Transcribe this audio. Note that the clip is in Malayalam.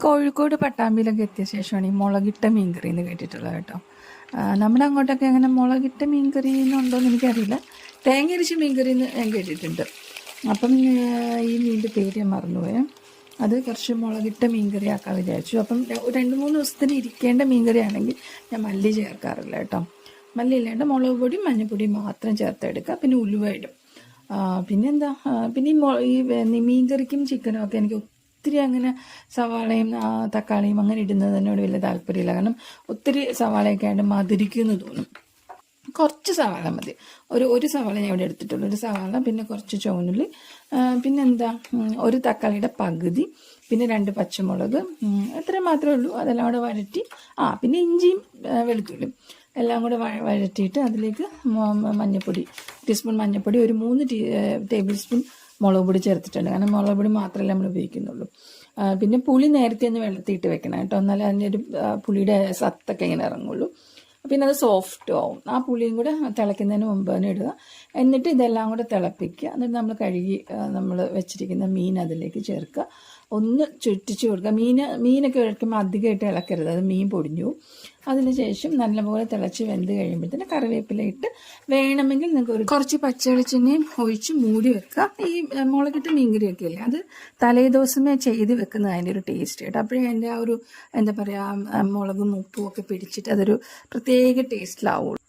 കോഴിക്കോട് പട്ടാമ്പിയിലൊക്കെ എത്തിയ ശേഷമാണ് ഈ മുളകിട്ട മീൻകറി എന്ന് കേട്ടിട്ടുള്ളത് കേട്ടോ. നമ്മുടെ അങ്ങോട്ടൊക്കെ അങ്ങനെ മുളകിട്ട മീൻകറി എന്നുണ്ടോ എന്ന് എനിക്കറിയില്ല. തേങ്ങ അരിച്ച മീൻകറി എന്ന് ഞാൻ കേട്ടിട്ടുണ്ട്. അപ്പം ഈ മീനിൻ്റെ പേര് ഞാൻ മറന്നുപോയേ. അത് കുറച്ച് മുളകിട്ട മീൻകറി ആക്കാൻ വിചാരിച്ചു. അപ്പം 2-3 ദിവസത്തിന് ഇരിക്കേണ്ട മീൻകറി ആണെങ്കിൽ ഞാൻ മല്ലി ചേർക്കാറില്ല കേട്ടോ. മല്ലി ഇല്ലാണ്ട് മുളക് പൊടി മഞ്ഞൾപ്പൊടി മാത്രം ചേർത്തെടുക്കുക. പിന്നെ ഉലുവ ഇടും. പിന്നെന്താ, പിന്നെ ഈ മീൻകറിക്കും ചിക്കനും ഒക്കെ എനിക്ക് ഒത്തിരി അങ്ങനെ സവാളയും തക്കാളിയും അങ്ങനെ ഇടുന്നതിനോട് വലിയ താല്പര്യമില്ല. കാരണം ഒത്തിരി സവാളയൊക്കെ ആയിട്ട് മധുരിക്കുമെന്ന് തോന്നും. കുറച്ച് സവാള മതി. ഒരു സവാള ഞാൻ ഇവിടെ എടുത്തിട്ടുള്ളൂ. ഒരു സവാള, പിന്നെ കുറച്ച് ചുവന്നുള്ളി, പിന്നെന്താ ഒരു തക്കാളിയുടെ പകുതി, പിന്നെ 2 പച്ചമുളക്, ഇത്രയും മാത്രമേ ഉള്ളൂ. അതെല്ലാം കൂടെ വഴറ്റി, പിന്നെ ഇഞ്ചിയും വെളുത്തുള്ളിയും എല്ലാം കൂടെ വഴറ്റിയിട്ട് അതിലേക്ക് മഞ്ഞൾപ്പൊടി, ടീസ്പൂൺ മഞ്ഞൾപ്പൊടി, ഒരു 3 ടേബിൾ സ്പൂൺ മുളക് പൊടി ചേർത്തിട്ടുണ്ട്. കാരണം മുളക് പൊടി മാത്രമല്ല നമ്മൾ ഉപയോഗിക്കുന്നുള്ളൂ. പിന്നെ പുളി നേരത്തെ ഒന്ന് വെള്ളത്തിയിട്ട് വെക്കണം കേട്ടോ, എന്നാലേ അതിൻ്റെ ഒരു പുളിയുടെ സത്തൊക്കെ ഇങ്ങനെ ഇറങ്ങുള്ളൂ. പിന്നെ അത് സോഫ്റ്റും ആവും. ആ പുളിയും കൂടെ തിളയ്ക്കുന്നതിന് മുമ്പ് തന്നെ ഇടുക. എന്നിട്ട് ഇതെല്ലാം കൂടെ തിളപ്പിക്കുക. എന്നിട്ട് നമ്മൾ കഴുകി നമ്മൾ വെച്ചിരിക്കുന്ന മീൻ അതിലേക്ക് ചേർക്കുക. ഒന്ന് ചുറ്റിച്ച് കൊടുക്കുക. മീനൊക്കെ ഇളക്കുമ്പോൾ അധികമായിട്ട് ഇളക്കരുത്, അത് മീൻ പൊടിഞ്ഞു പോകും. അതിനുശേഷം നല്ലപോലെ തിളച്ച് വെന്ത് കഴിയുമ്പോഴത്തേന് കറിവേപ്പില ഇട്ട് വേണമെങ്കിൽ നിങ്ങൾക്ക് കുറച്ച് പച്ചവെളിച്ചെണ്ണയും ഒഴിച്ച് മൂടി വെക്കുക. ഈ മുളകിട്ട മീൻകറിയൊക്കെ ഇല്ലേ, അത് തലേദിവസമേ ചെയ്ത് വെക്കുന്നത് അതിൻ്റെ ഒരു ടേസ്റ്റ് കേട്ടോ. അപ്പോഴേ അതിൻ്റെ ആ ഒരു എന്താ പറയുക, മുളകും ഉപ്പും ഒക്കെ പിടിച്ചിട്ട് അതൊരു പ്രത്യേക ടേസ്റ്റിലാവുള്ളൂ.